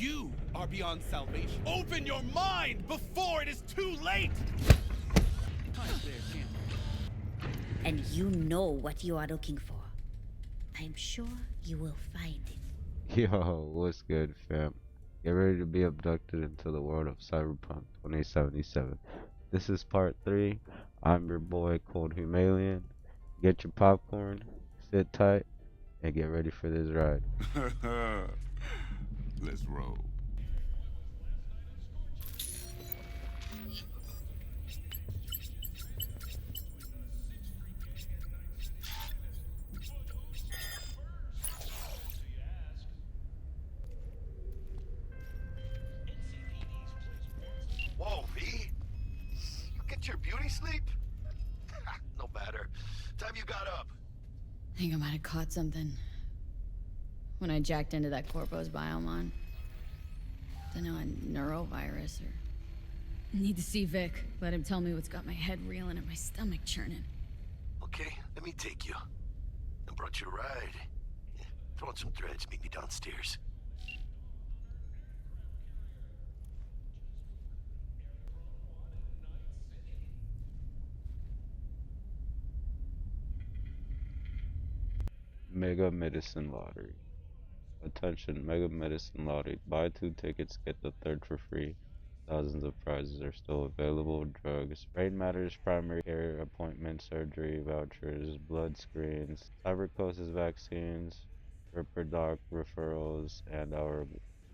You are beyond salvation. Open your mind before it is too late! And you know what you are looking for. I'm sure you will find it. Yo, what's good, fam? Get ready to be abducted into the world of Cyberpunk 2077. This is part 3. I'm your boy, Cold Humalian. Get your popcorn, sit tight, and get ready for this ride. Let's roll. Whoa, V? You get your beauty sleep? No matter. Time you got up. I think I might have caught something when I jacked into that Corpo's biomon. Don't know, a neurovirus or... Need to see Vic. Let him tell me what's got my head reeling and my stomach churning. Okay, let me take you. I brought you a ride. Yeah, throw on some threads, meet me downstairs. Mega Medicine Lottery. Attention, Mega Medicine Lottery. Buy 2 tickets, get the third for free. Thousands of prizes are still available. Drugs, brain matters, primary care, appointments, surgery, vouchers, blood screens, tuberculosis vaccines, Ripperdoc referrals, and our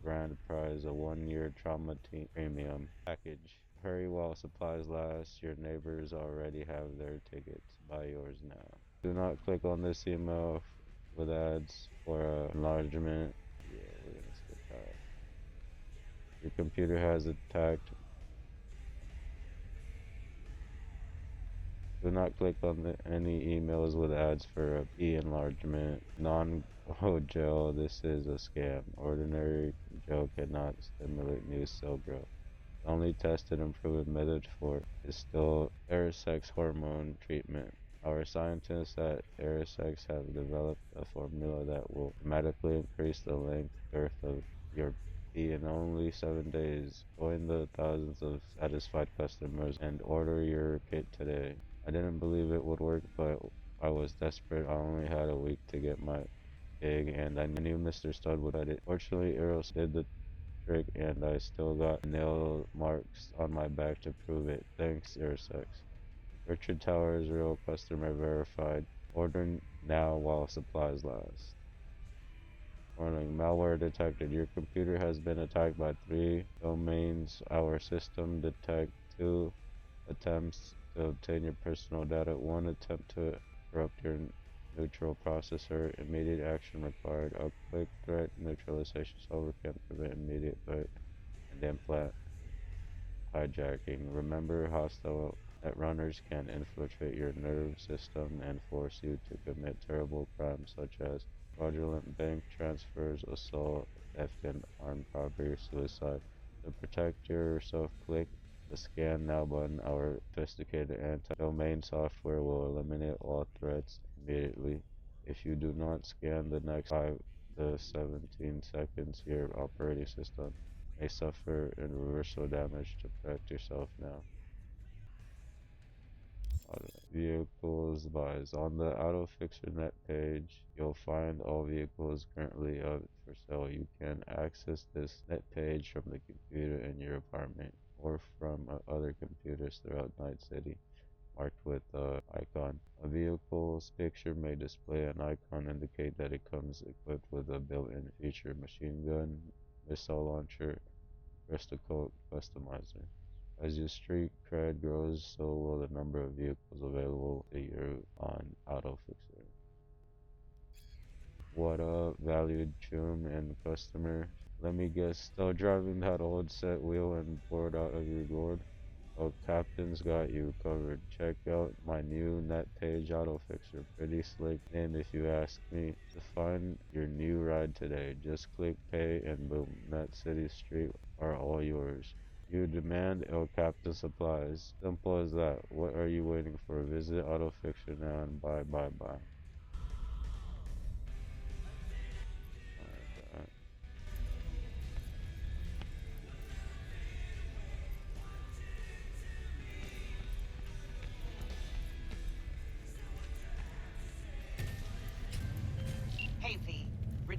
grand prize, a 1-year trauma team premium package. Hurry while supplies last. Your neighbors already have their tickets. Buy yours now. Do not click on this email with ads for enlargement. Yeah, we're gonna skip that. Your computer has attacked. Do not click on any emails with ads for e-enlargement. Non-gel, this is a scam. Ordinary gel cannot stimulate new cell growth. The only tested and proven method for is still Arisex hormone treatment. Our scientists at Arisex have developed a formula that will dramatically increase the length girth of your pee in only 7 days. Join the thousands of satisfied customers and order your kit today. I didn't believe it would work, but I was desperate. I only had a week to get my gig, and I knew Mr. Stud would edit. Fortunately, Eros did the trick, and I still got nail marks on my back to prove it. Thanks, Arisex. Richard Towers, real customer verified. Order now while supplies last. Warning, malware detected. Your computer has been attacked by 3 domains. Our system detect 2 attempts to obtain your personal data. 1 attempt to corrupt your neutral processor. Immediate action required. A quick threat neutralization solver can prevent immediate threat and implant hijacking. Remember, hostile netrunners can infiltrate your nerve system and force you to commit terrible crimes such as fraudulent bank transfers, assault, theft, and armed robbery or suicide. To protect yourself, click the Scan Now button. Our sophisticated anti-domain software will eliminate all threats immediately. If you do not scan the next 5 to 17 seconds, your operating system may suffer irreversible damage. To protect yourself now. Vehicles buys. On the AutoFixer net page, you'll find all vehicles currently up for sale. You can access this net page from the computer in your apartment or from other computers throughout Night City, marked with the icon. A vehicle's picture may display an icon indicate that it comes equipped with a built-in feature, machine gun, missile launcher, Rest-A-Coat customizer. As your street cred grows, so will the number of vehicles available to you on AutoFixer. What up, valued chum and customer? Let me guess, still driving that old set wheel and bored out of your gourd? Oh, Captain's got you covered. Check out my new net page AutoFixer. Pretty slick name if you ask me. To find your new ride today, just click pay and boom, Net City Street are all yours. You demand El Captain supplies. Simple as that. What are you waiting for? Visit AutoFixer now and buy. Alright.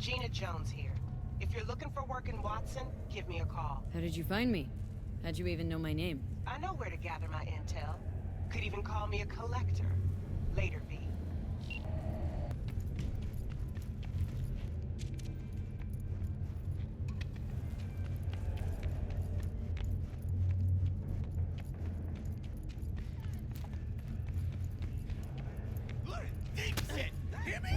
Regina Jones here. If you're looking for work in Watson, give me a call. How did you find me? How'd you even know my name? I know where to gather my intel. Could even call me a collector. Later, V. Look, deep shit. Hear me?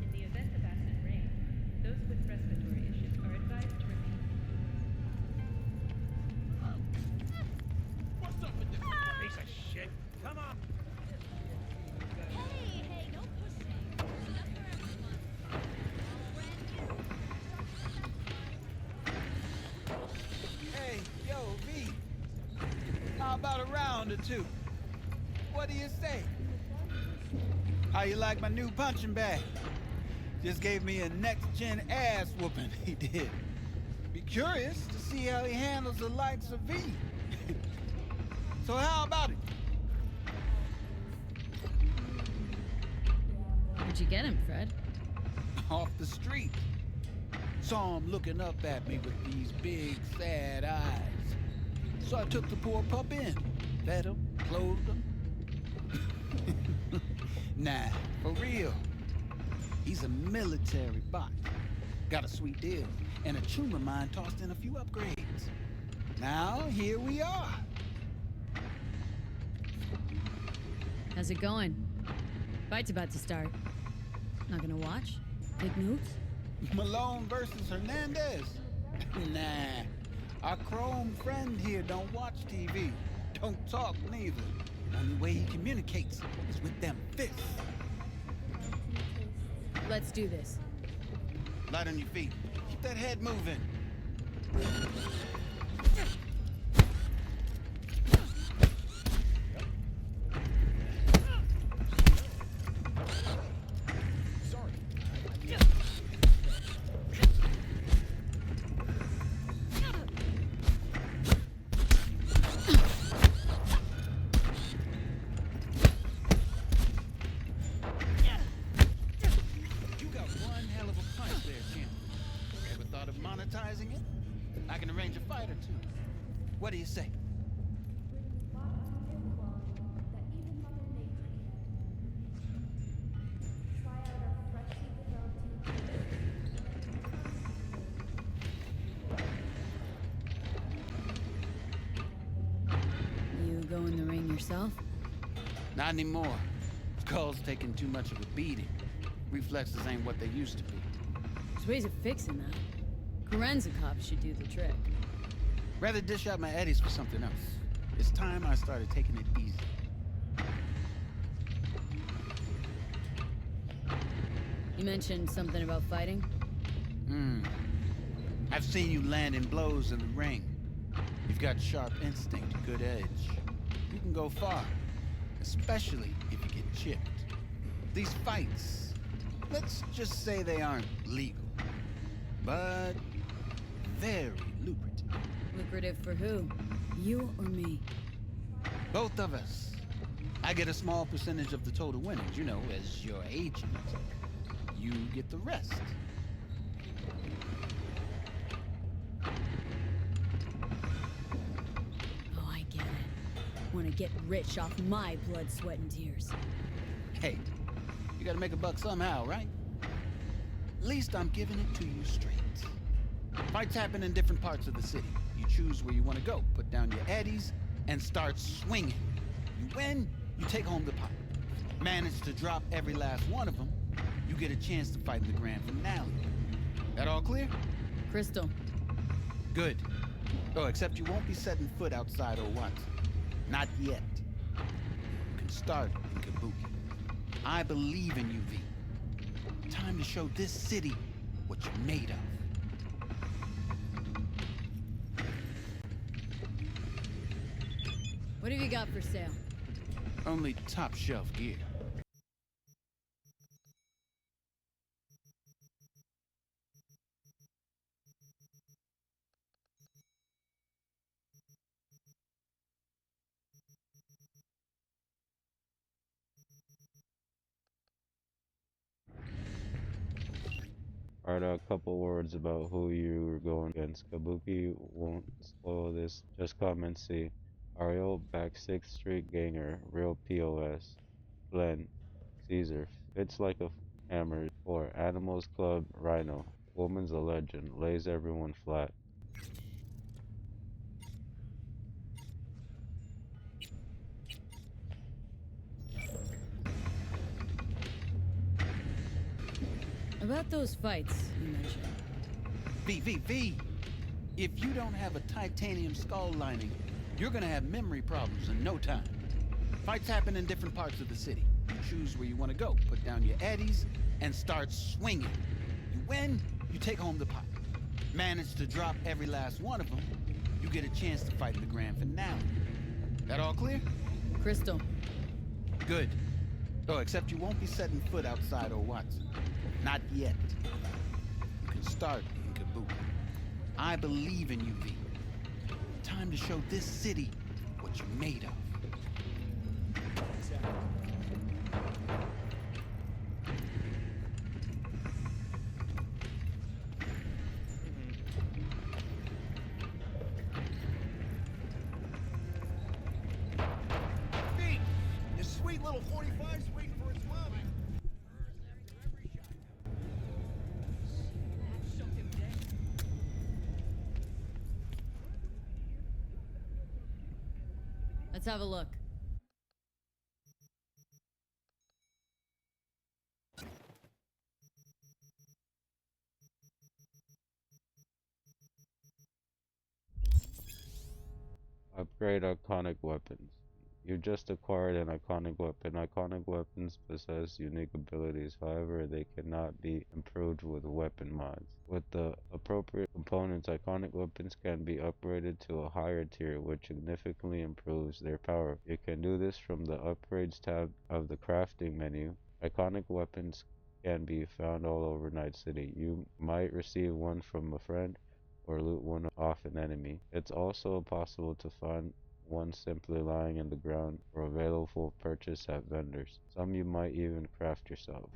In the event of acid rain, those with respiratory issues are advised to remain. What's up with this piece of shit? Come on. Hey, yo, V. How about a round or two? What do you say? How you like my new punching bag? Just gave me a next-gen ass whooping, he did. Be curious to see how he handles the likes of V. So how about it? Where'd you get him, Fred? Off the street. Saw him looking up at me with these big, sad eyes. So I took the poor pup in. Fed him, clothed him. Nah, for real. He's a military bot. Got a sweet deal, and a chum of mine tossed in a few upgrades. Now, here we are. How's it going? Fight's about to start. Not gonna watch? Take notes? Malone versus Hernandez? Nah. Our chrome friend here don't watch TV. Don't talk neither. Only way he communicates is with them fists. Let's do this. Light on your feet. Keep that head moving. You got one hell of a punch there, champ. Ever thought of monetizing it? I can arrange a fight or two. What do you say? You go in the ring yourself? Not anymore. Skull's taking too much of a beating. Reflexes ain't what they used to be. There's ways of fixing that. Korenzikov should do the trick. Rather dish out my eddies for something else. It's time I started taking it easy. You mentioned something about fighting? I've seen you landing blows in the ring. You've got sharp instinct, good edge. You can go far, especially if you get chipped. These fights, let's just say they aren't legal. but very lucrative. Lucrative for who? You or me? Both of us. I get a small percentage of the total winnings, you know, as your agent. You get the rest. Oh, I get it. Want to get rich off my blood, sweat, and tears. Hey, you gotta make a buck somehow, right? At least I'm giving it to you straight. Fights happen in different parts of the city. You choose where you want to go, put down your eddies, and start swinging. You win, you take home the pot. Manage to drop every last one of them, you get a chance to fight in the grand finale. That all clear? Crystal. Good. Oh, except you won't be setting foot outside Watson. Not yet. You can start in Kabuki. I believe in you, V. Time to show this city what you're made of. What have you got for sale? Only top shelf gear. Alright, a couple words about who you're going against. Kabuki won't spoil this. Just come and see. Ariel, back 6th Street Ganger, real POS. Glenn, Caesar, fits like a hammer. 4. Animals Club, Rhino. Woman's a legend, lays everyone flat. About those fights you mentioned. V. If you don't have a titanium skull lining, you're gonna have memory problems in no time. Fights happen in different parts of the city. You choose where you want to go, put down your eddies, and start swinging. You win, you take home the pot. Manage to drop every last one of them, you get a chance to fight in the grand finale. That all clear? Crystal. Good. Oh, except you won't be setting foot outside Watson. Not yet. You can start in Kabuki. I believe in you, V. Time to show this city what you're made of. Beat! This sweet little 45's waiting for its mom. Let's have a look. Upgrade iconic weapons. You just acquired an iconic weapon. Iconic weapons possess unique abilities, however, they cannot be improved with weapon mods. With the appropriate components, iconic weapons can be upgraded to a higher tier, which significantly improves their power. You can do this from the Upgrades tab of the crafting menu. Iconic weapons can be found all over Night City. You might receive one from a friend or loot one off an enemy. It's also possible to find one simply lying in the ground or available for purchase at vendors. Some you might even craft yourself.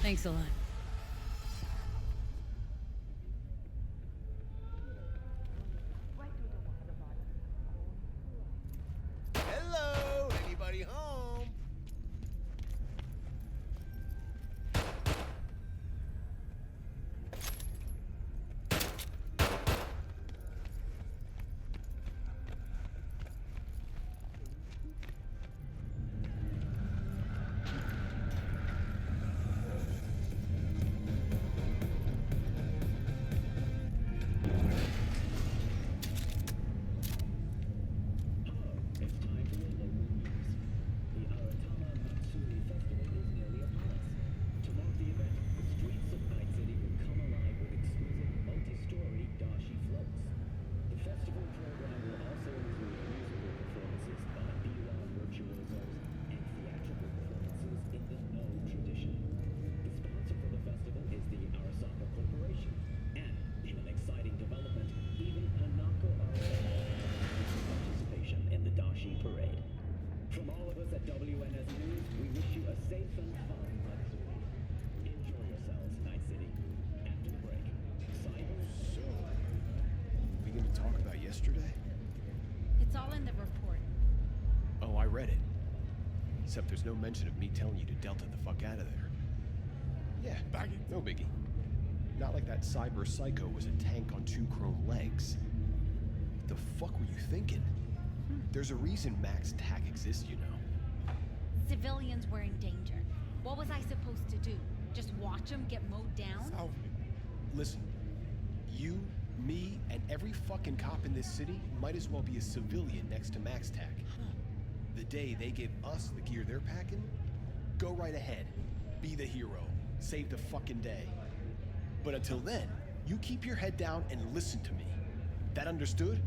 Thanks a lot. Hello! Anybody home? yesterday? It's all in the report. Oh, I read it. Except there's no mention of me telling you to Delta the fuck out of there. Yeah, no biggie. Not like that cyber psycho was a tank on 2 chrome legs. What the fuck were you thinking? There's a reason mtac exists, you know. Civilians were in danger. What was I supposed to do? Just watch them get mowed down? Listen, you, me, and every fucking cop in this city might as well be a civilian next to mtac. The day they give us the gear they're packing, go right ahead. Be the hero. Save the fucking day. But until then, you keep your head down and listen to me. That understood?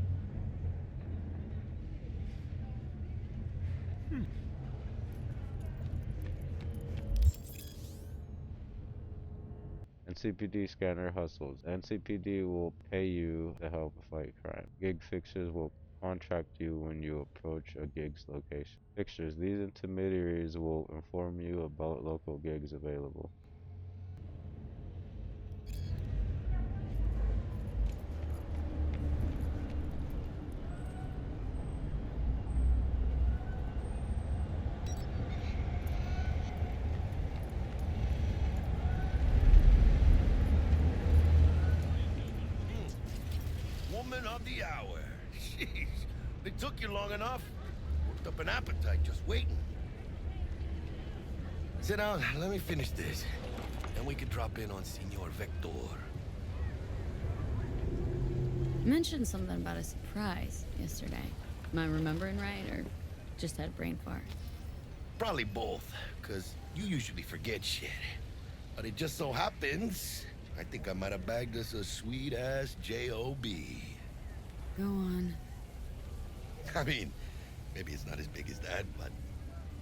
NCPD scanner hustles. NCPD will pay you to help fight crime. Gig fixers will contract you when you approach a gig's location. Fixers. These intermediaries will inform you about local gigs available. Woman of the hour. Jeez, it took you long enough. Worked up an appetite just waiting. Sit down, let me finish this. Then we can drop in on Senor Vector. You mentioned something about a surprise yesterday. Am I remembering right, or just had a brain fart? Probably both, because you usually forget shit. But it just so happens, I think I might have bagged us a sweet-ass J.O.B. Go on. I mean, maybe it's not as big as that, but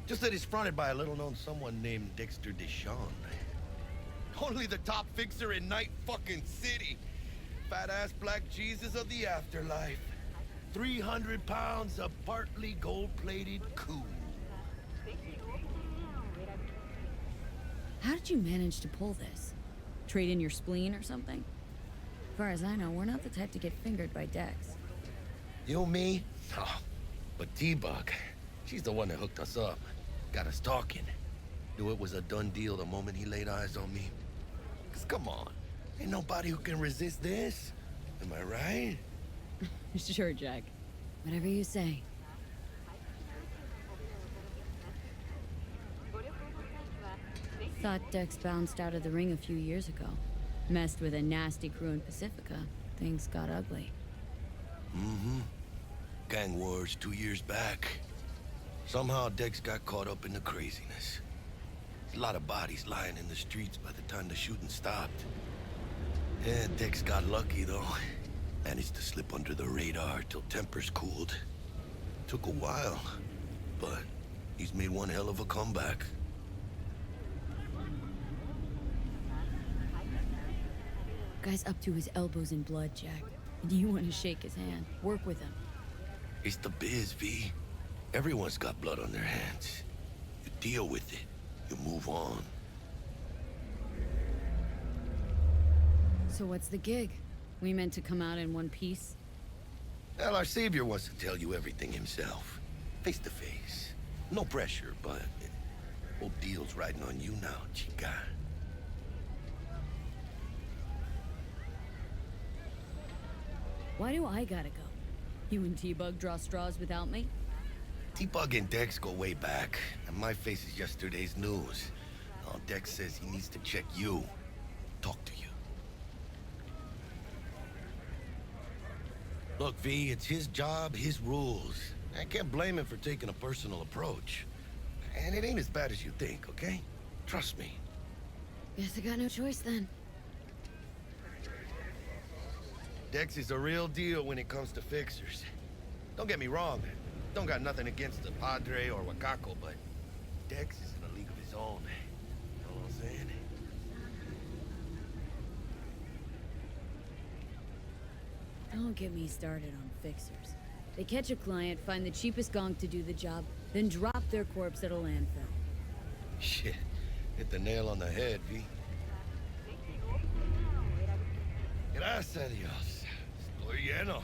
just that it's fronted by a little-known someone named Dexter Deshawn. Only the top fixer in Night fucking City. Fat-ass black Jesus of the afterlife. 300 pounds of partly gold-plated cool. How did you manage to pull this? Trade in your spleen or something? As far as I know, we're not the type to get fingered by Dex. You, me? Oh, but T-Bug, she's the one that hooked us up. Got us talking. Knew it was a done deal the moment he laid eyes on me. 'Cause come on, ain't nobody who can resist this. Am I right? Sure, Jack. Whatever you say. Thought Dex bounced out of the ring a few years ago. Messed with a nasty crew in Pacifica. Things got ugly. Mm-hmm. Gang wars 2 years back. Somehow Dex got caught up in the craziness. A lot of bodies lying in the streets by the time the shooting stopped. Yeah, Dex got lucky though. Managed to slip under the radar till tempers cooled. Took a while, but he's made one hell of a comeback. Guy's up to his elbows in blood, Jack. And you want to shake his hand. Work with him. It's the biz, V. Everyone's got blood on their hands. You deal with it. You move on. So what's the gig? We meant to come out in one piece? Well, our savior wants to tell you everything himself. Face to face. No pressure, but whole deal's riding on you now, chica. Why do I gotta go? You and T-Bug draw straws without me? T-Bug and Dex go way back, and my face is yesterday's news. Now Dex says he needs to check you. Talk to you. Look, V, it's his job, his rules. I can't blame him for taking a personal approach. And it ain't as bad as you think, okay? Trust me. Guess I got no choice then. Dex is a real deal when it comes to fixers. Don't get me wrong. Don't got nothing against the Padre or Wakako, but Dex is in a league of his own. You know what I'm saying? Don't get me started on fixers. They catch a client, find the cheapest gonk to do the job, then drop their corpse at a landfill. Shit. Hit the nail on the head, V. Gracias a Dios. Estoy lleno.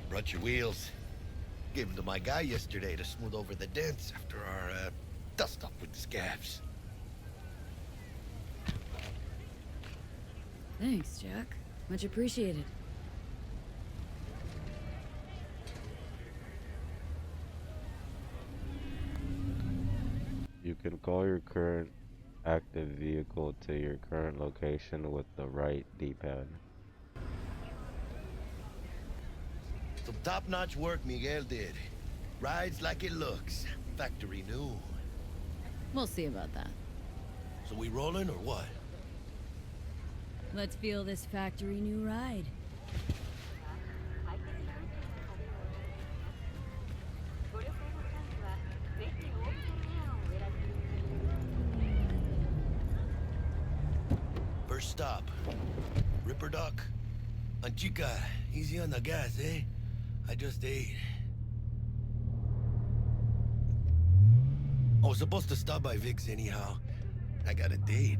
Brought your wheels. Gave them to my guy yesterday to smooth over the dents after our, dust-up with the scabs. Thanks, Jack. Much appreciated. You can call your current active vehicle to your current location with the right D-pad. Some top-notch work Miguel did. Rides like it looks. Factory new. We'll see about that. So we rolling or what? Let's feel this factory new ride. First stop. Ripper Duck. Chica, easy on the gas, eh? I just ate. I was supposed to stop by Vic's anyhow. I got a date.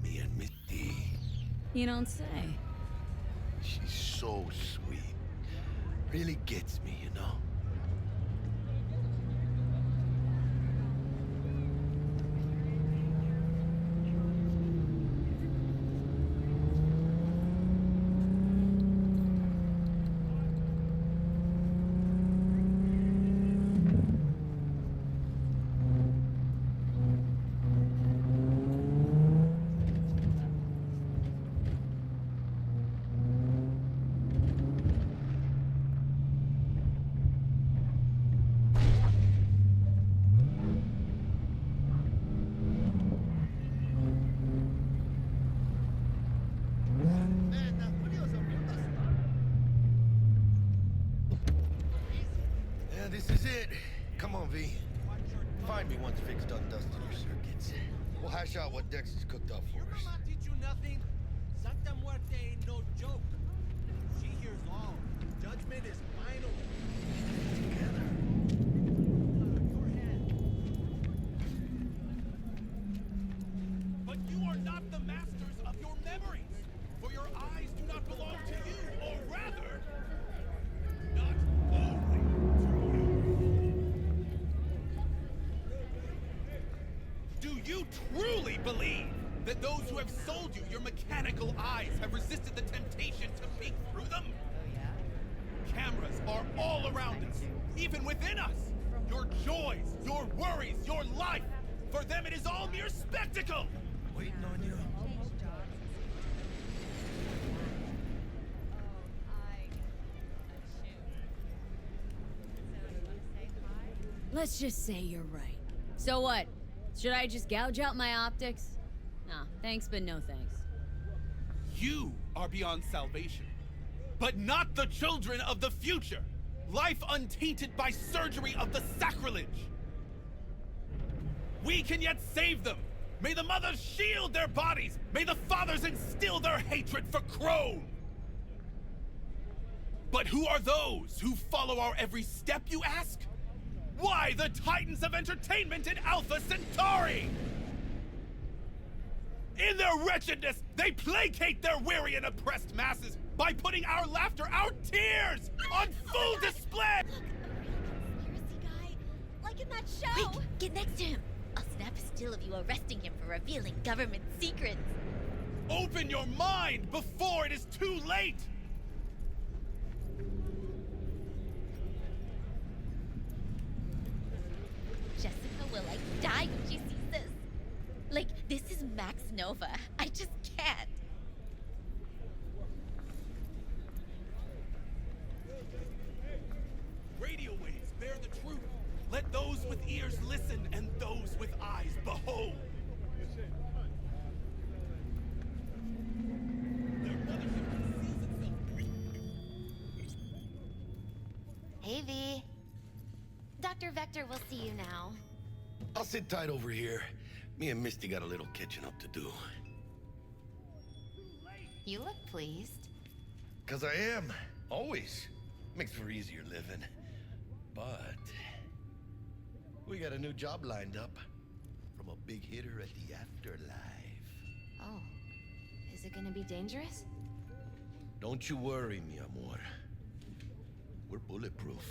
Me and Misty. You don't say. She's so sweet. Really gets me, you know? This is it. Come on, V. Find me once Vic's done dusting your circuits. We'll hash out what Dex has cooked up for us. Mama teach you nothing? Santa Muerte ain't no joke. She hears all. Judgment is final. Your hand. But you are not the masters of your memories. For your eyes do not belong to you, or rather, not only to you. Do you truly believe that those who have sold you your mechanical eyes have resisted the temptation to peek through them? Cameras are all around us, even within us. Your joys, your worries, your life. For them it is all mere spectacle. Waiting on you. Let's just say you're right. So what? Should I just gouge out my optics? Nah, thanks, but no thanks. You are beyond salvation, but not the children of the future. Life untainted by surgery of the sacrilege. We can yet save them. May the mothers shield their bodies. May the fathers instill their hatred for Crone. But who are those who follow our every step, you ask? Why the titans of entertainment in Alpha Centauri? In their wretchedness, they placate their weary and oppressed masses by putting our laughter, our tears, on full display! Conspiracy guy, like in that show. Quick, get next to him. I'll snap a still of you arresting him for revealing government secrets. Open your mind before it is too late! Jessica will like die when she sees this. Like, this is Max Nova. I just can't. Radio waves bear the truth. Let those with ears listen and those with eyes behold. Their mothership conceals itself. Hey, V. Dr. Vector will see you now. I'll sit tight over here. Me and Misty got a little catching up to do. You look pleased. 'Cause I am. Always. Makes for easier living. But we got a new job lined up from a big hitter at the afterlife. Oh. Is it gonna be dangerous? Don't you worry, mi amor. We're bulletproof.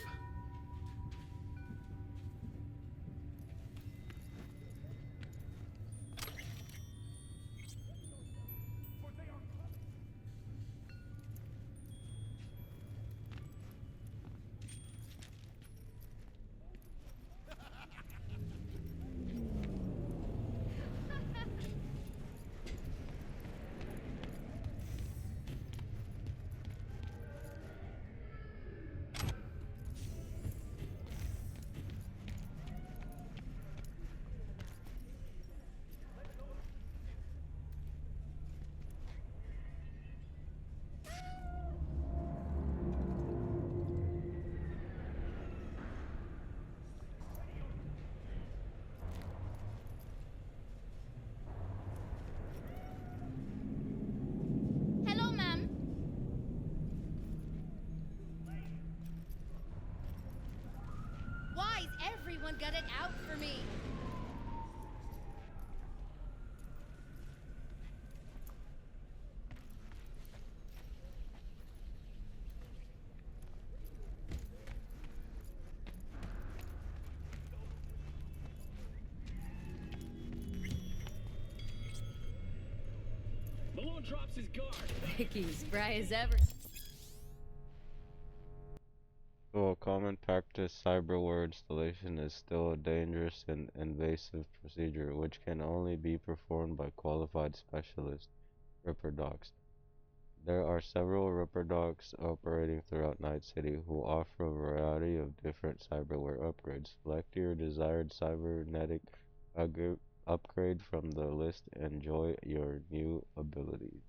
Hello, ma'am. Why's everyone got it out for me? Malone drops his guard. Vicky, spry as ever. Though a common practice, cyberware installation is still a dangerous and invasive procedure which can only be performed by qualified specialists, Ripper Docs. There are several Ripper Docs operating throughout Night City who offer a variety of different cyberware upgrades. Select your desired cybernetic upgrade from the list and enjoy your new abilities.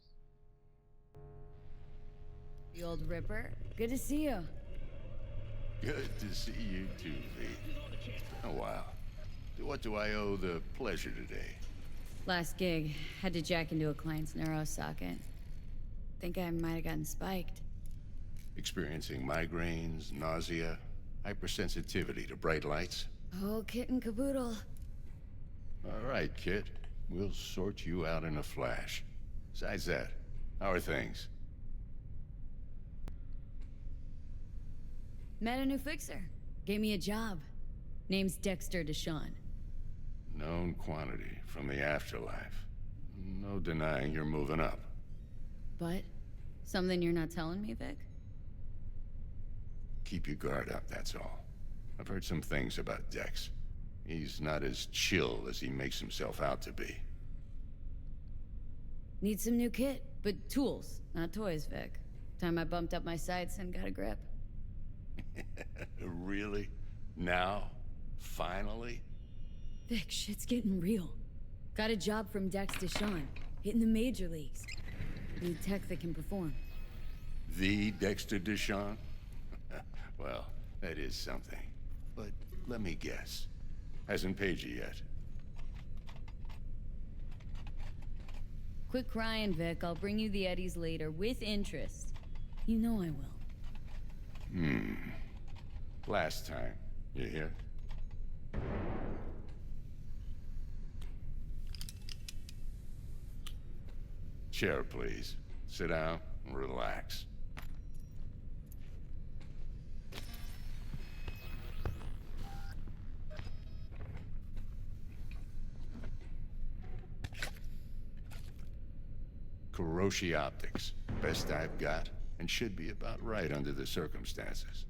The old Ripper. Good to see you. Good to see you too, V. Oh, wow. What do I owe the pleasure today? Last gig. Had to jack into a client's neuro socket. Think I might have gotten spiked. Experiencing migraines, nausea, hypersensitivity to bright lights? Oh, kit and caboodle. All right, Kit. We'll sort you out in a flash. Besides that, how are things? Met a new fixer. Gave me a job. Name's Dexter Deshawn. Known quantity from the afterlife. No denying you're moving up. But? Something you're not telling me, Vic? Keep your guard up, that's all. I've heard some things about Dex. He's not as chill as he makes himself out to be. Need some new kit, but tools, not toys, Vic. Time I bumped up my sights and got a grip. Really? Now? Finally? Vic, shit's getting real. Got a job from Dex Deshawn, hitting the major leagues. Need tech that can perform. The Dexter Deshawn? Well, that is something. But let me guess. Hasn't paid you yet. Quit crying, Vic. I'll bring you the eddies later, with interest. You know I will. Last time. You hear? Chair, please. Sit down and relax. Kuroshi Optics. Best I've got, and should be about right under the circumstances.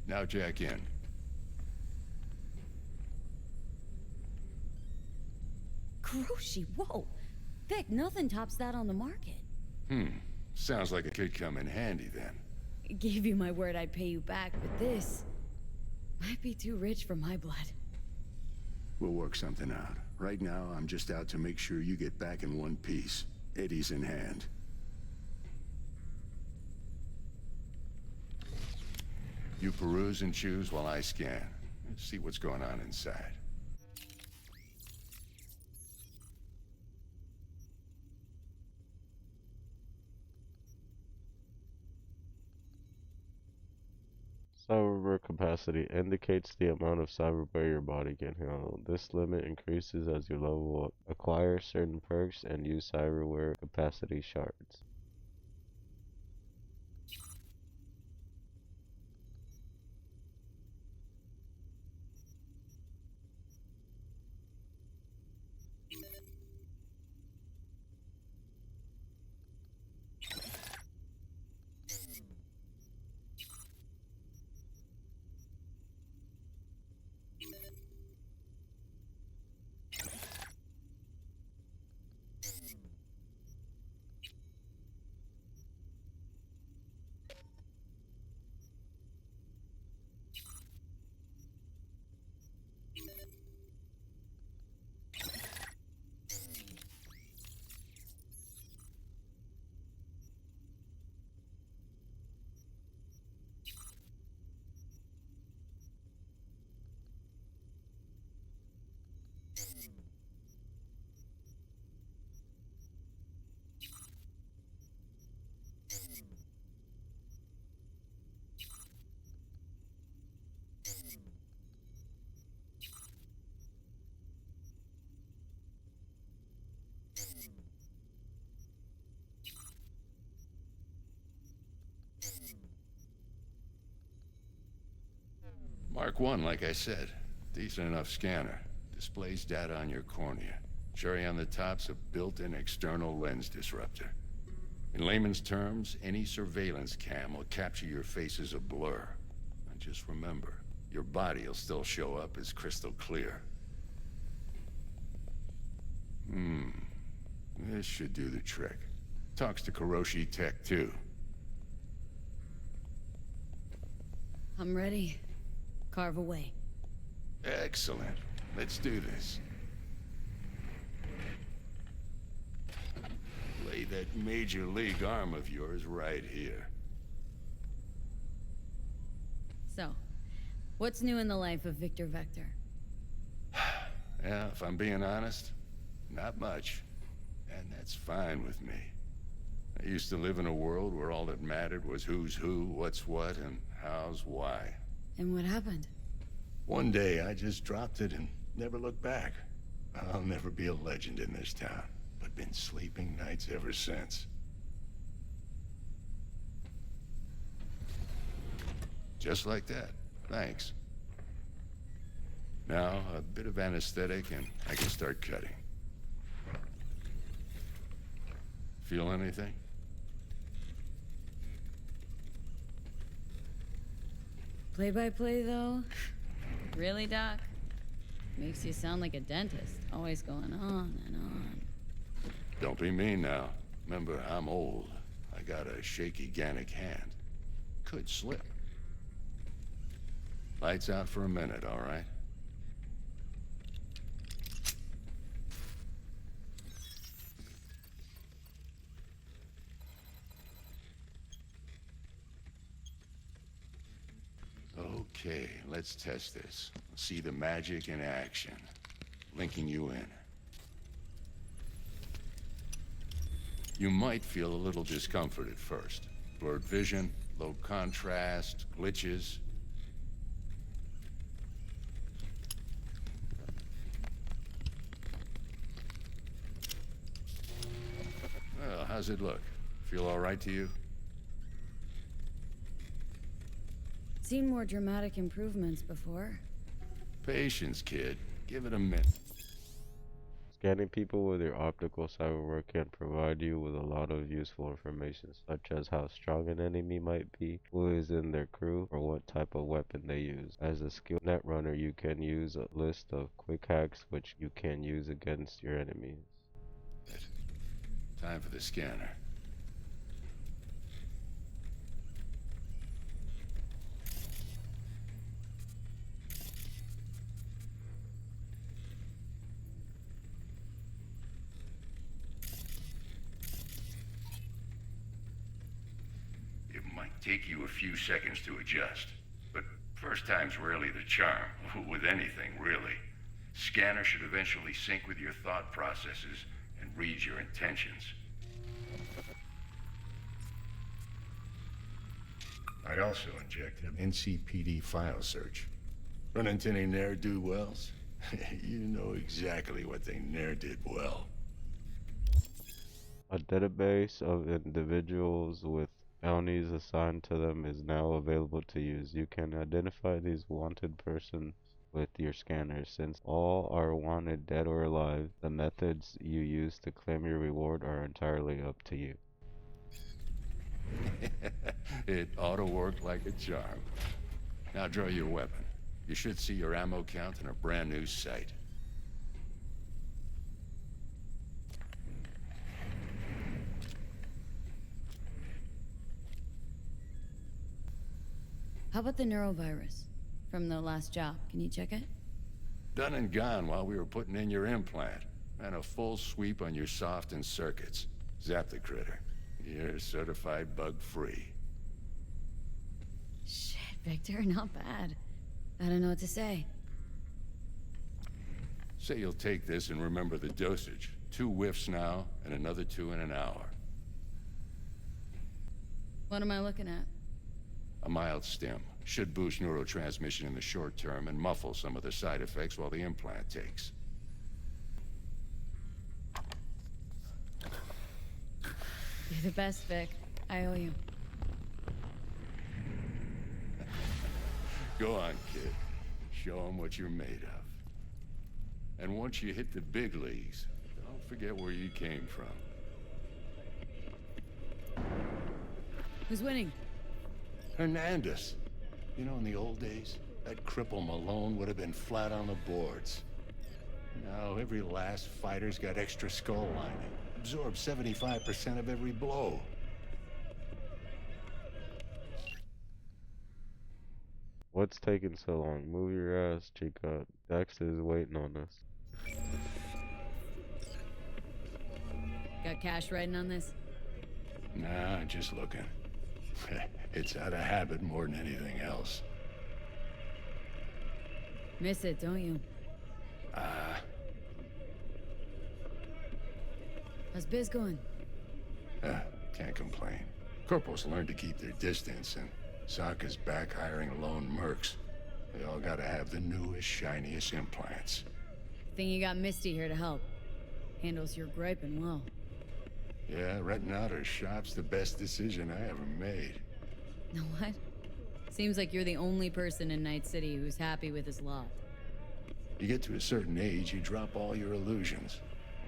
Now jack in. Kuroshi, whoa! Vic, nothing tops that on the market. Sounds like it could come in handy then. Gave you my word I'd pay you back, but this might be too rich for my blood. We'll work something out. Right now, I'm just out to make sure you get back in one piece. Eddie's in hand. You peruse and choose while I scan. See what's going on inside. Cyber capacity indicates the amount of cyberware your body can handle. This limit increases as you level up, acquire certain perks, and use cyberware capacity shards. Mark 1, like I said. Decent enough scanner. Displays data on your cornea. Cherry on the top's a built-in external lens disruptor. In layman's terms, any surveillance cam will capture your face as a blur. And just remember, your body will still show up as crystal clear. This should do the trick. Talks to Kuroshi Tech, too. I'm ready. Carve away. Excellent. Let's do this. Lay that major league arm of yours right here. So, what's new in the life of Victor Vector? Yeah, if I'm being honest, not much. And that's fine with me. I used to live in a world where all that mattered was who's who, what's what, and how's why. And what happened? One day, I just dropped it and never looked back. I'll never be a legend in this town, but been sleeping nights ever since. Just like that. Thanks. Now, a bit of anesthetic and I can start cutting. Feel anything? Play-by-play, though? Really, Doc? Makes you sound like a dentist, always going on and on. Don't be mean now. Remember, I'm old. I got a shaky Gannic hand. Could slip. Lights out for a minute, all right? Okay, let's test this. See the magic in action. Linking you in. You might feel a little discomfort at first. Blurred vision, low contrast, glitches. Well, how's it look? Feel all right to you? Seen more dramatic improvements before. Patience, kid. Give it a minute. Scanning people with your optical cyber can provide you with a lot of useful information, such as how strong an enemy might be, who is in their crew, or what type of weapon they use. As a skilled netrunner, you can use a list of quick hacks which you can use against your enemies. Time for the scanner. Take you a few seconds to adjust. But first time's rarely the charm, with anything, really. Scanner should eventually sync with your thought processes and read your intentions. I also injected an NCPD file search. Run into any ne'er-do-wells? You know exactly what they ne'er did well. A database of individuals with bounties assigned to them is now available to use. You can identify these wanted persons with your scanners. Since all are wanted dead or alive, the methods you use to claim your reward are entirely up to you. It ought to work like a charm. Now draw your weapon. You should see your ammo count in a brand new sight. How about the neurovirus from the last job? Can you check it? Done and gone while we were putting in your implant. And a full sweep on your soft and circuits. Zap the critter. You're certified bug-free. Shit, Victor, not bad. I don't know what to say. Say you'll take this and remember the dosage. 2 whiffs now, and another 2 in an hour. What am I looking at? A mild stim. Should boost neurotransmission in the short term and muffle some of the side effects while the implant takes. You're the best, Vic. I owe you. Go on, kid. show them what you're made of. And once you hit the big leagues, don't forget where you came from. Who's winning? Hernandez. You know, in the old days, that cripple Malone would have been flat on the boards. Now, every last fighter's got extra skull lining. Absorbs 75% of every blow. What's taking so long? Move your ass, Chica. Dexter is waiting on us. Got cash writing on this? Nah, just looking. It's out of habit more than anything else. Miss it, don't you? How's biz going? Can't complain. Corporals learn to keep their distance, and Sokka's back hiring lone mercs. They all gotta have the newest, shiniest implants. Think you got Misty here to help. Handles your griping well. Yeah, renting out her shop's the best decision I ever made. Know what? Seems like you're the only person in Night City who's happy with his lot. You get to a certain age, you drop all your illusions.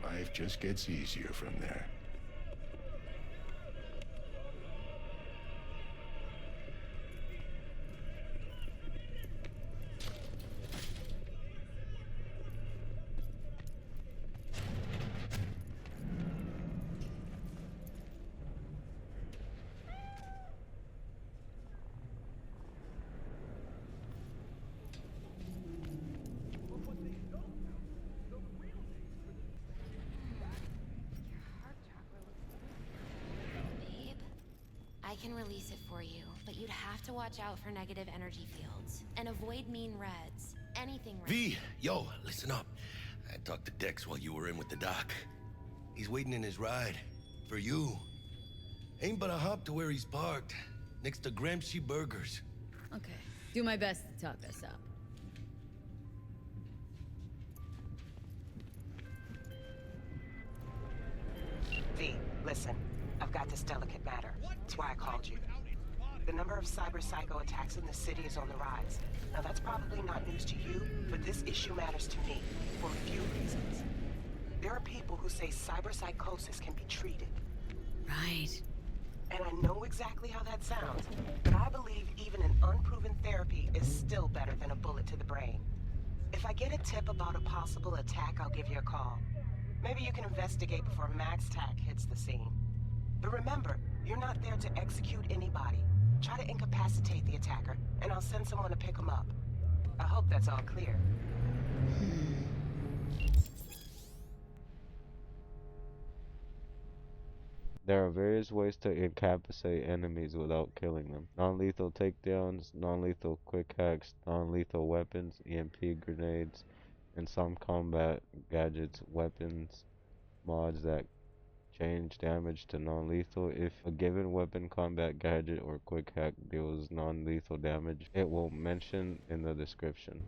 Life just gets easier from there. Babe, I can release it for you, but you'd have to watch out for negative energy fields and avoid mean reds. Anything red. V, yo, listen up. I talked to Dex while you were in with the doc. He's waiting in his ride. For you. Ain't but a hop to where he's parked. Next to Gramsci Burgers. Okay. Do my best to talk us up. V, listen. I've got this delicate matter. That's why I called you. The number of cyber psycho attacks in the city is on the rise. Now that's probably not news to you, but this issue matters to me for a few reasons. There are people who say cyber psychosis can be treated. Right. And I know exactly how that sounds, but I believe even an unproven therapy is still better than a bullet to the brain. If I get a tip about a possible attack, I'll give you a call. Maybe you can investigate before mtac hits the scene. But remember, you're not there to execute anybody. Try to incapacitate the attacker, and I'll send someone to pick him up. I hope that's all clear. There are various ways to incapacitate enemies without killing them. Non-lethal takedowns, non-lethal quick hacks, non-lethal weapons, EMP grenades, and some combat gadgets, weapons, mods that change damage to non-lethal. If a given weapon, combat gadget, or quick hack deals non-lethal damage, it will mention in the description.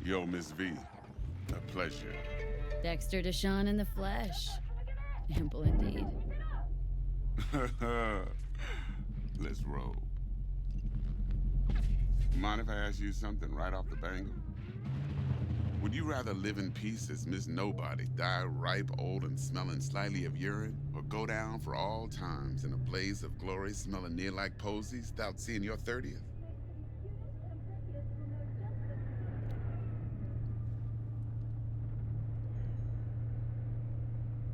Yo, Miss V. A pleasure. Dexter Deshawn in the flesh. Ample indeed. Let's roll. Mind if I ask you something right off the bangle? Would you rather live in peace as Miss Nobody, die ripe, old, and smelling slightly of urine, or go down for all times in a blaze of glory smelling near like posies without seeing your 30th?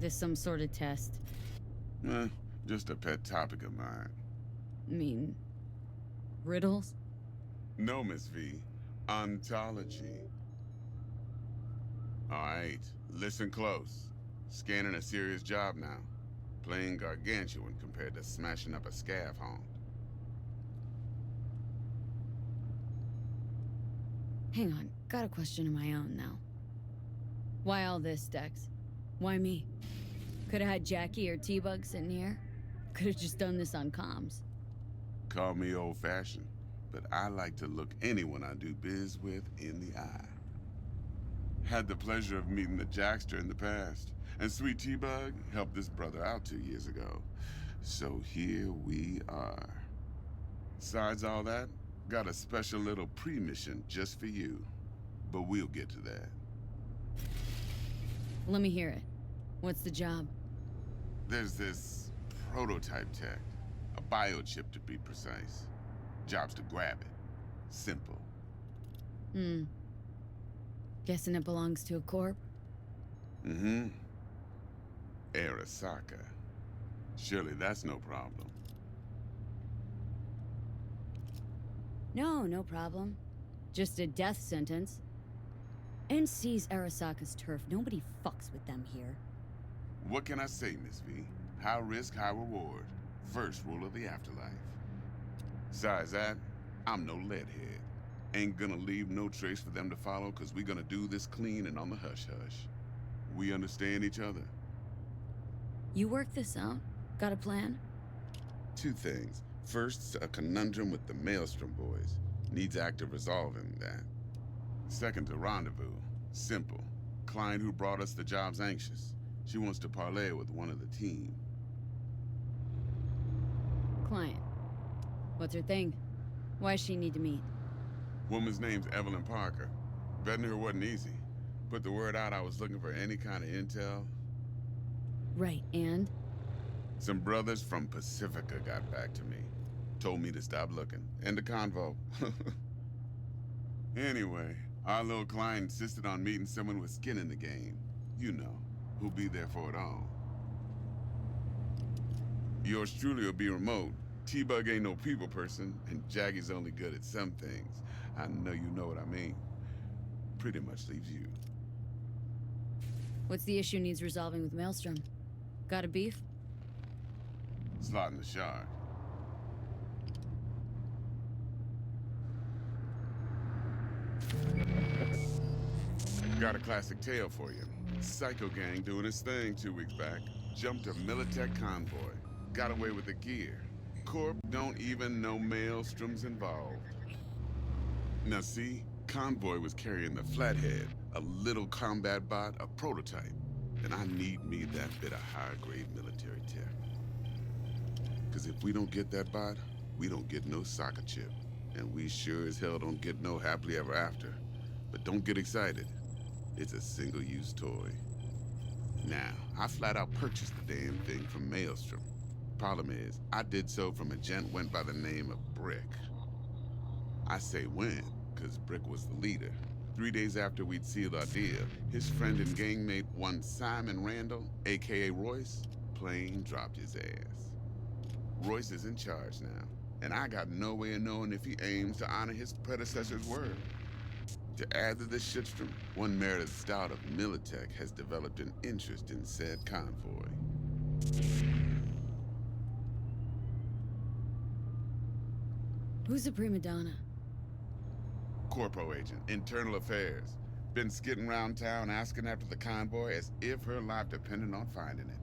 This some sort of test? Just a pet topic of mine. Mean riddles? No, Miss V. Ontology. All right, listen close. Scanning a serious job now. Plain gargantuan compared to smashing up a scav haunt. Hang on, got a question of my own now. Why all this, Dex? Why me? Could've had Jackie or T-Bug sitting here. Could've just done this on comms. Call me old-fashioned, but I like to look anyone I do biz with in the eye. Had the pleasure of meeting the Jackster in the past, and Sweet T-Bug helped this brother out 2 years ago. So here we are. Besides all that, got a special little pre-mission just for you. But we'll get to that. Let me hear it. What's the job? There's this prototype tech. A biochip to be precise. Job's to grab it. Simple. Guessing it belongs to a corp? Mm-hmm. Arasaka. Surely that's no problem. No problem. Just a death sentence. NC's Arasaka's turf. Nobody fucks with them here. What can I say, Miss V? High risk, high reward. First rule of the afterlife. Besides that, I'm no leadhead. Ain't gonna leave no trace for them to follow, cause we gonna do this clean and on the hush-hush. We understand each other. You work this out? Got a plan? 2 things. First, a conundrum with the Maelstrom boys. Needs active resolving that. Second, a rendezvous. Simple. Client who brought us the job's anxious. She wants to parlay with one of the team. Client. What's her thing? Why's she need to meet? Woman's name's Evelyn Parker. Vetting her wasn't easy. Put the word out I was looking for any kind of intel. Right, and? Some brothers from Pacifica got back to me. Told me to stop looking. End of convo. Anyway, our little client insisted on meeting someone with skin in the game. You know, who'll be there for it all. Yours truly will be remote. T-Bug ain't no people person, and Jaggy's only good at some things. I know you know what I mean. Pretty much leaves you. What's the issue needs resolving with Maelstrom? Got a beef? Slotting the shard. Got a classic tale for you. Psycho gang doing his thing 2 weeks back. Jumped a Militech convoy. Got away with the gear. Corp don't even know Maelstrom's involved. Now see, convoy was carrying the Flathead, a little combat bot, a prototype. And I need me that bit of high-grade military tech. Cause if we don't get that bot, we don't get no soccer chip. And we sure as hell don't get no happily ever after. But don't get excited. It's a single-use toy. Now, I flat out purchased the damn thing from Maelstrom. Problem is, I did so from a gent went by the name of Brick. I say when, cause Brick was the leader. 3 days after we'd sealed our deal, his friend and gangmate, one Simon Randall, aka Royce, plain dropped his ass. Royce is in charge now, and I got no way of knowing if he aims to honor his predecessor's word. To add to this shitstorm, one Meredith Stout of Militech has developed an interest in said convoy. Who's the prima donna? Corpo agent, internal affairs. Been skidding around town asking after the convoy as if her life depended on finding it.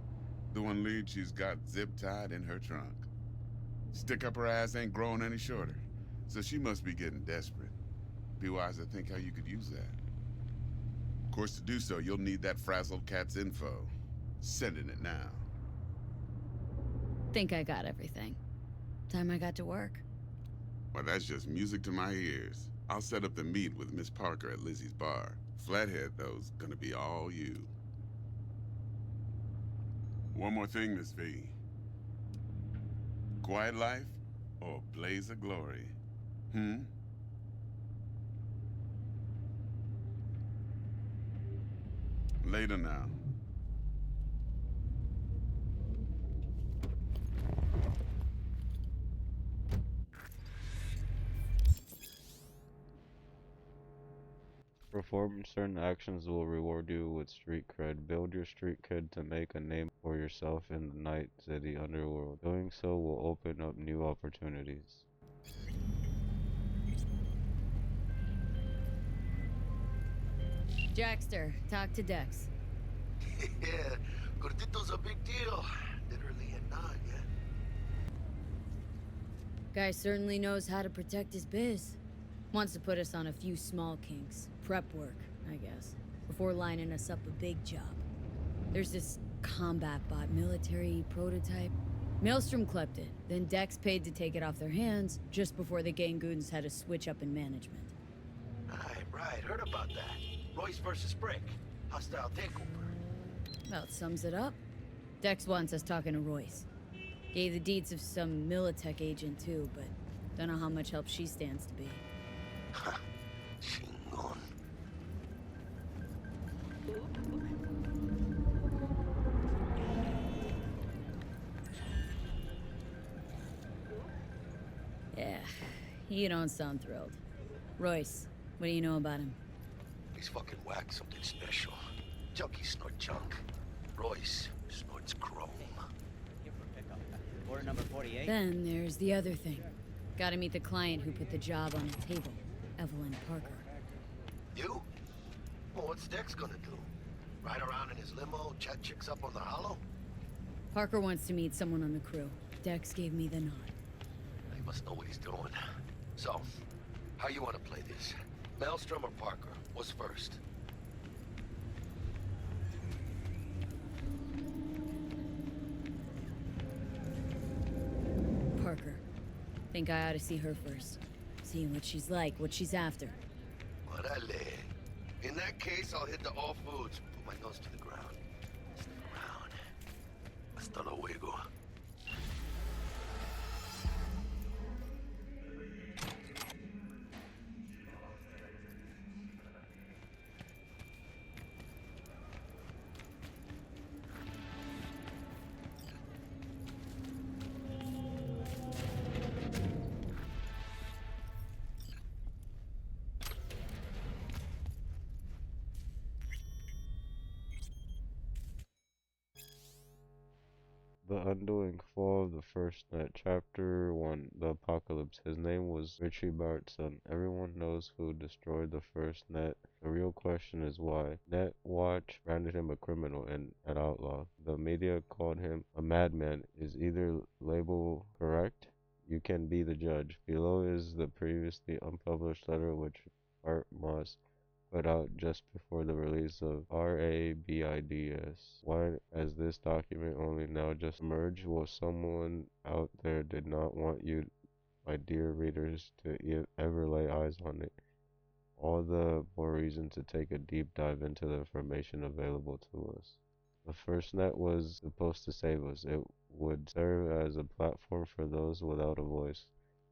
The one lead she's got zip-tied in her trunk. Stick up her ass ain't growing any shorter, so she must be getting desperate. Be wise to think how you could use that. Of course, to do so, you'll need that frazzled cat's info. Sending it now. Think I got everything. Time I got to work. Well, that's just music to my ears. I'll set up the meet with Miss Parker at Lizzie's bar. Flathead, though's gonna be all you. One more thing, Miss V. Quiet life or blaze of glory? Later now. Performing certain actions will reward you with street cred. Build your street cred to make a name for yourself in the night city underworld. Doing so will open up new opportunities. Jackster, talk to Dex. Yeah, Gordito's a big deal. Literally and not, yeah. Guy certainly knows how to protect his biz. Wants to put us on a few small kinks. Prep work, I guess. Before lining us up a big job. There's this combat bot military prototype. Maelstrom clept it, then Dex paid to take it off their hands just before the Gangoons had a switch up in management. Right, heard about that. Royce versus Brick. Hostile takeover. About sums it up. Dex wants us talking to Royce. Gave the deeds of some Militech agent too, but don't know how much help she stands to be. Ha, chingon. Yeah, you don't sound thrilled. Royce, what do you know about him? He's fucking whack, something special. Junkies snort junk. Royce snorts chrome. Order number 48. Then there's the other thing. Gotta meet the client who put the job on the table, Evelyn Parker. You? Well, what's Dex gonna do? Ride around in his limo, chat chicks up on the hollow? Parker wants to meet someone on the crew. Dex gave me the nod. He must know what he's doing. So, how you want to play this? Maelstrom or Parker? What's first? Parker. Think I ought to see her first. See what she's like, what she's after. Orale. In that case, I'll hit the all foods. Put my nose to the ground. Stick around. Hasta luego. The Undoing Fall of the First Net, Chapter 1, The Apocalypse. His name was Richie Bartson. Everyone knows who destroyed the first net. The real question is why. Net Watch branded him a criminal and an outlaw. The media called him a madman. Is either label correct? You can be the judge. Below is the previously unpublished letter which Art Moss put out just before the release of RABIDS. Why has this document only now just emerged? Well, someone out there did not want you, my dear readers, to ever lay eyes on it. All the more reason to take a deep dive into the information available to us. The first net was supposed to save us. It would serve as a platform for those without a voice.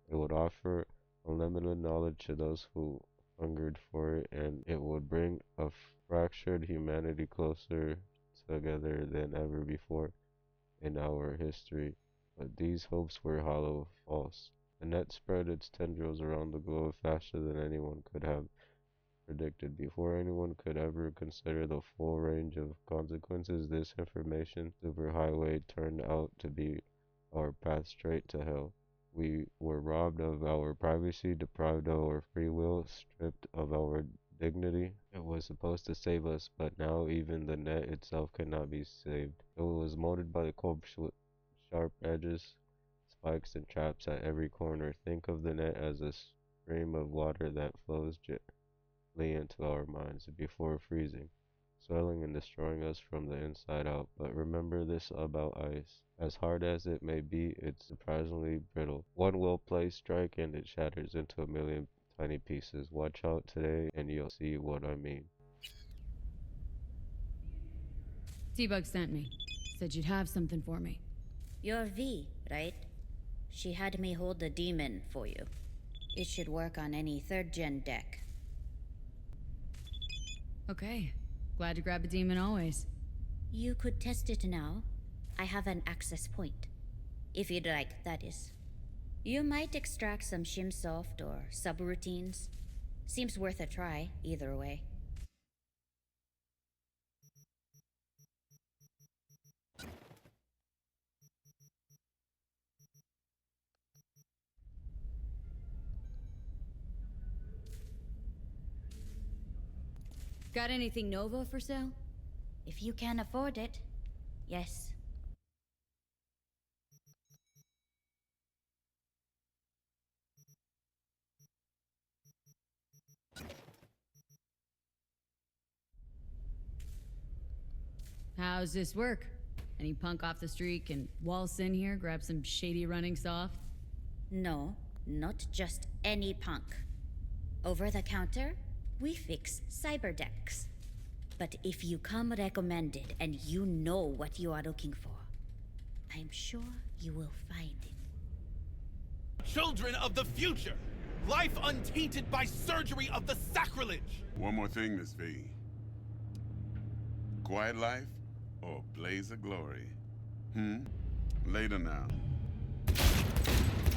It would offer unlimited knowledge to those who hungered for it, and it would bring a fractured humanity closer together than ever before in our history. But these hopes were hollow, false. The net spread its tendrils around the globe faster than anyone could have predicted. Before anyone could ever consider the full range of consequences, this information superhighway turned out to be our path straight to hell. We were robbed of our privacy, deprived of our free will, stripped of our dignity. It was supposed to save us, but now even the net itself cannot be saved. It was molded by the corpse with sharp edges, spikes, and traps at every corner. Think of the net as a stream of water that flows gently into our minds before freezing, swelling and destroying us from the inside out. But remember this about ice. As hard as it may be, it's surprisingly brittle. One well-placed strike and it shatters into a million tiny pieces. Watch out today and you'll see what I mean. T-Bug sent me. Said you'd have something for me. You're V, right? She had me hold the demon for you. It should work on any 3rd gen deck. Okay. Glad to grab a demon always. You could test it now. I have an access point. If you'd like, that is. You might extract some shimsoft or subroutines. Seems worth a try, either way. Got anything Nova for sale? If you can afford it, yes. How's this work? Any punk off the street can waltz in here, grab some shady running soft? No, not just any punk. Over the counter, we fix cyber decks. But if you come recommended and you know what you are looking for, I'm sure you will find it. Children of the future! Life untainted by surgery of the sacrilege! One more thing, Miss V. Quiet life or blaze of glory? Later now.